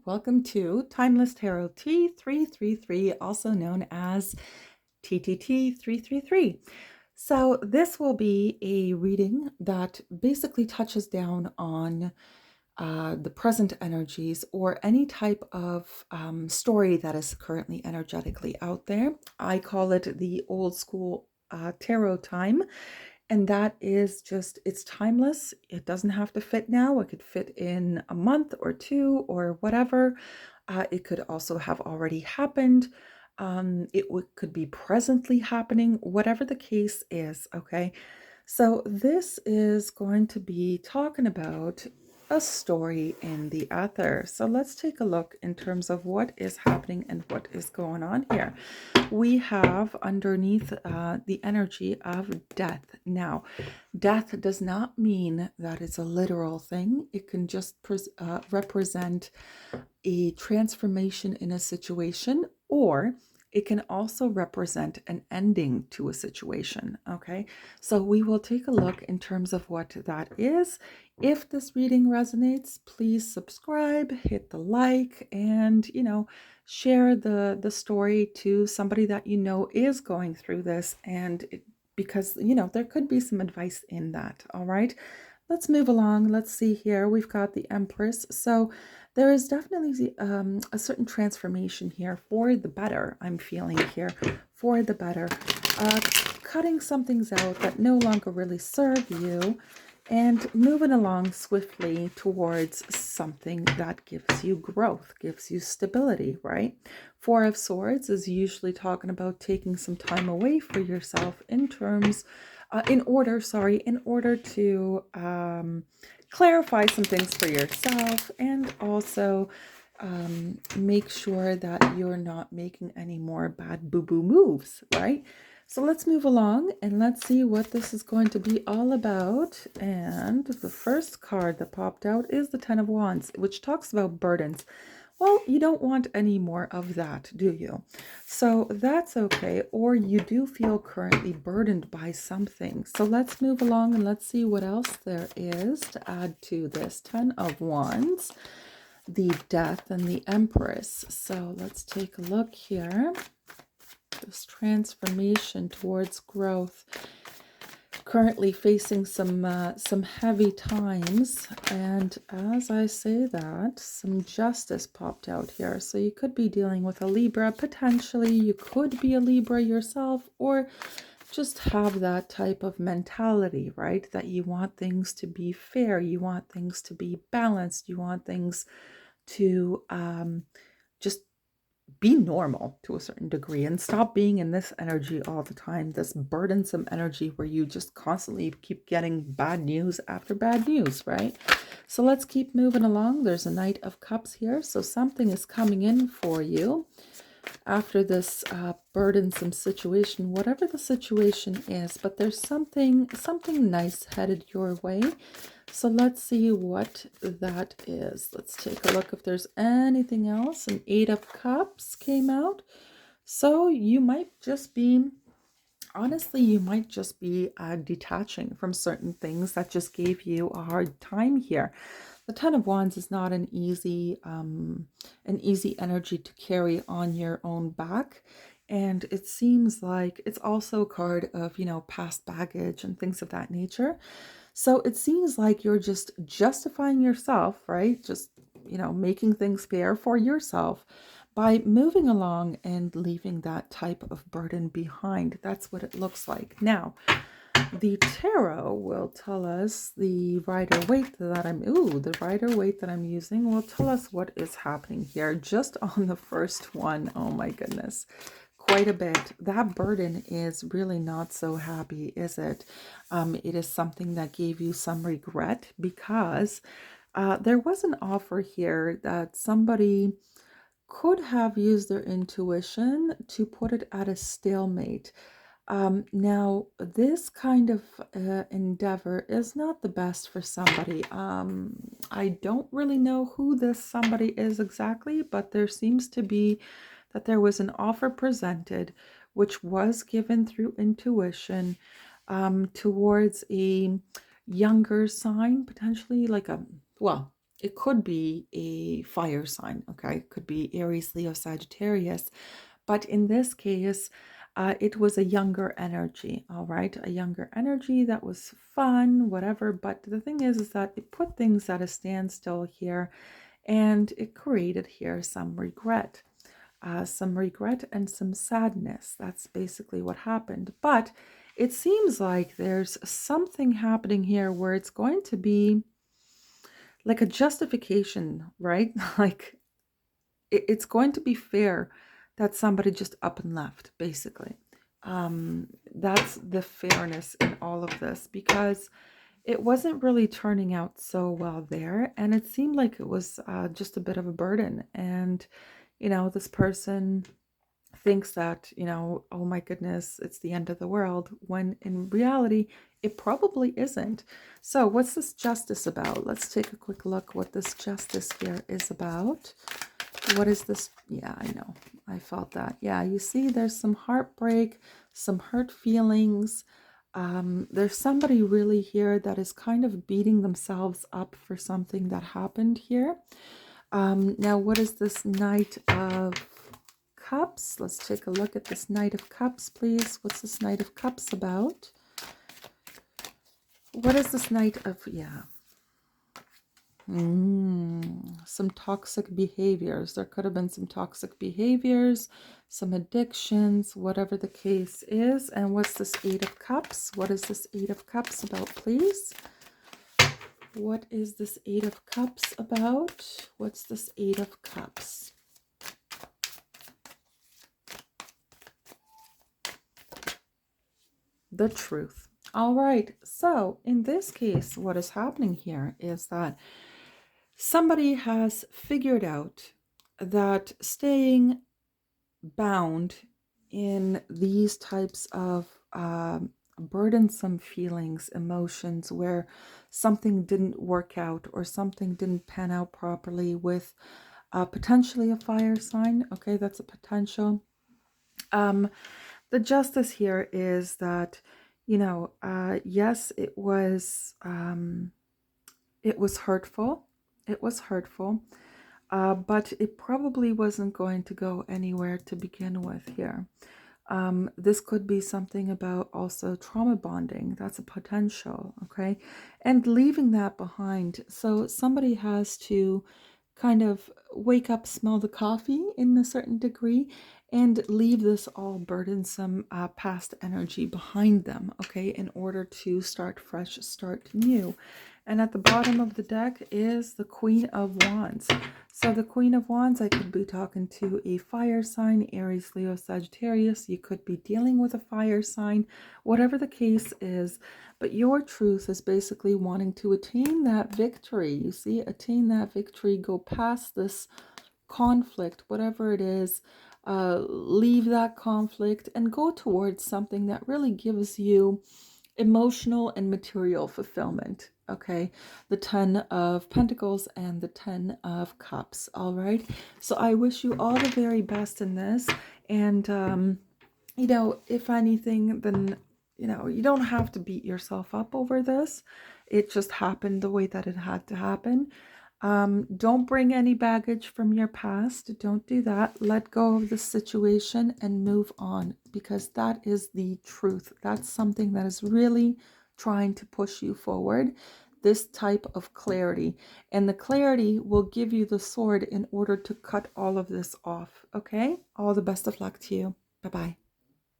Welcome to Timeless Tarot T333, also known as TTT333. So this will be a reading that basically touches down on the present energies or any type of story that is currently energetically out there. I call it the old school tarot time. And that is just, it's timeless. It doesn't have to fit now. It could fit in a month or two or whatever. It could also have already happened. Could be presently happening, whatever the case is, okay? So this is going to be talking about a story in the ether. So let's take a look in terms of what is happening and what is going on here. We have underneath the energy of death. Now, death does not mean that it's a literal thing. It can just represent a transformation in a situation, or it can also represent an ending to a situation. Okay, so we will take a look in terms of what that is. If this reading resonates, please subscribe, hit the like, and share the story to somebody that you know is going through this, and because there could be some advice in that. All right, let's move along. Let's see here. We've got the Empress. So there is definitely a certain transformation here for the better. I'm feeling here for the better. Cutting some things out that no longer really serve you and moving along swiftly towards something that gives you growth, gives you stability, right? Four of Swords is usually talking about taking some time away for yourself in order to clarify some things for yourself, and also make sure that you're not making any more bad boo-boo moves, right? So let's move along and let's see what this is going to be all about. And the first card that popped out is the Ten of Wands, which talks about burdens. Well, you don't want any more of that, do you? So that's okay. Or you do feel currently burdened by something. So let's move along and let's see what else there is to add to this. 10 of Wands, the Death, and the Empress. So let's take a look here. This transformation towards growth. Currently facing some heavy times, and as I say that, some justice popped out here. So you could be dealing with a Libra, potentially. You could be a Libra yourself, or just have that type of mentality, right? That you want things to be fair, you want things to be balanced, you want things to just be normal to a certain degree and stop being in this energy all the time, this burdensome energy where you just constantly keep getting bad news after bad news, right? So let's keep moving along. There's a Knight of Cups here, so something is coming in for you after this burdensome situation, whatever the situation is, but there's something nice headed your way. So let's see what that is. Let's take a look if there's anything else. An Eight of Cups came out. So you might just be, honestly, you might just be detaching from certain things that just gave you a hard time here. The Ten of Wands is not an easy energy to carry on your own back. And it seems like it's also a card of, past baggage and things of that nature. So it seems like you're just justifying yourself, right? Just, making things fair for yourself by moving along and leaving that type of burden behind. That's what it looks like. Now, the tarot will tell us the Rider-Waite that I'm using will tell us what is happening here just on the first one. Oh my goodness. Quite a bit. That burden is really not so happy, is it? It is something that gave you some regret because there was an offer here that somebody could have used their intuition to put it at a stalemate. Now, this kind of endeavor is not the best for somebody. I don't really know who this somebody is exactly, but there seems to be that there was an offer presented, which was given through intuition towards a younger sign, potentially like well, it could be a fire sign, okay? It could be Aries, Leo, Sagittarius. But in this case, it was a younger energy, all right? A younger energy that was fun, whatever. But the thing is that it put things at a standstill here, and it created here some regret and some sadness. That's basically what happened. But it seems like there's something happening here where it's going to be like a justification, right? Like it's going to be fair that somebody just up and left, basically. That's the fairness in all of this, because it wasn't really turning out so well there, and it seemed like it was just a bit of a burden. And this person thinks that, oh my goodness, it's the end of the world, when in reality, it probably isn't. So what's this justice about? Let's take a quick look what this justice here is about. What is this? Yeah, I know. I felt that. Yeah, you see, there's some heartbreak, some hurt feelings. There's somebody really here that is kind of beating themselves up for something that happened here. Now, what is this Knight of Cups? Let's take a look at this Knight of Cups, please. What's this Knight of Cups about? What is this Knight of... Yeah. Some toxic behaviors. There could have been some toxic behaviors, some addictions, whatever the case is. And what's this Eight of Cups? What is this Eight of Cups about, please? What is this Eight of Cups about? What's this Eight of Cups? The truth. All right. So in this case, what is happening here is that somebody has figured out that staying bound in these types of burdensome feelings, emotions, where something didn't work out or something didn't pan out properly with potentially a fire sign. Okay, that's a potential. The justice here is that, yes, it was hurtful. It was hurtful. But it probably wasn't going to go anywhere to begin with here. This could be something about also trauma bonding. That's a potential, okay? And leaving that behind. So somebody has to kind of wake up, smell the coffee in a certain degree, and leave this all burdensome past energy behind them, okay, in order to start fresh, start new. And at the bottom of the deck is the Queen of Wands. So the Queen of Wands, I could be talking to a fire sign, Aries, Leo, Sagittarius. You could be dealing with a fire sign, whatever the case is. But your truth is basically wanting to attain that victory. You see, attain that victory, go past this conflict, whatever it is, leave that conflict and go towards something that really gives you emotional and material fulfillment. Okay, the 10 of Pentacles and the 10 of Cups. All right, so I wish you all the very best in this. And if anything, then you don't have to beat yourself up over this. It just happened the way that it had to happen. Don't bring any baggage from your past. Don't do that. Let go of the situation and move on, because that is the truth. That's something that is really trying to push you forward, this type of clarity. And the clarity will give you the sword in order to cut all of this off. Okay? All the best of luck to you. Bye-bye.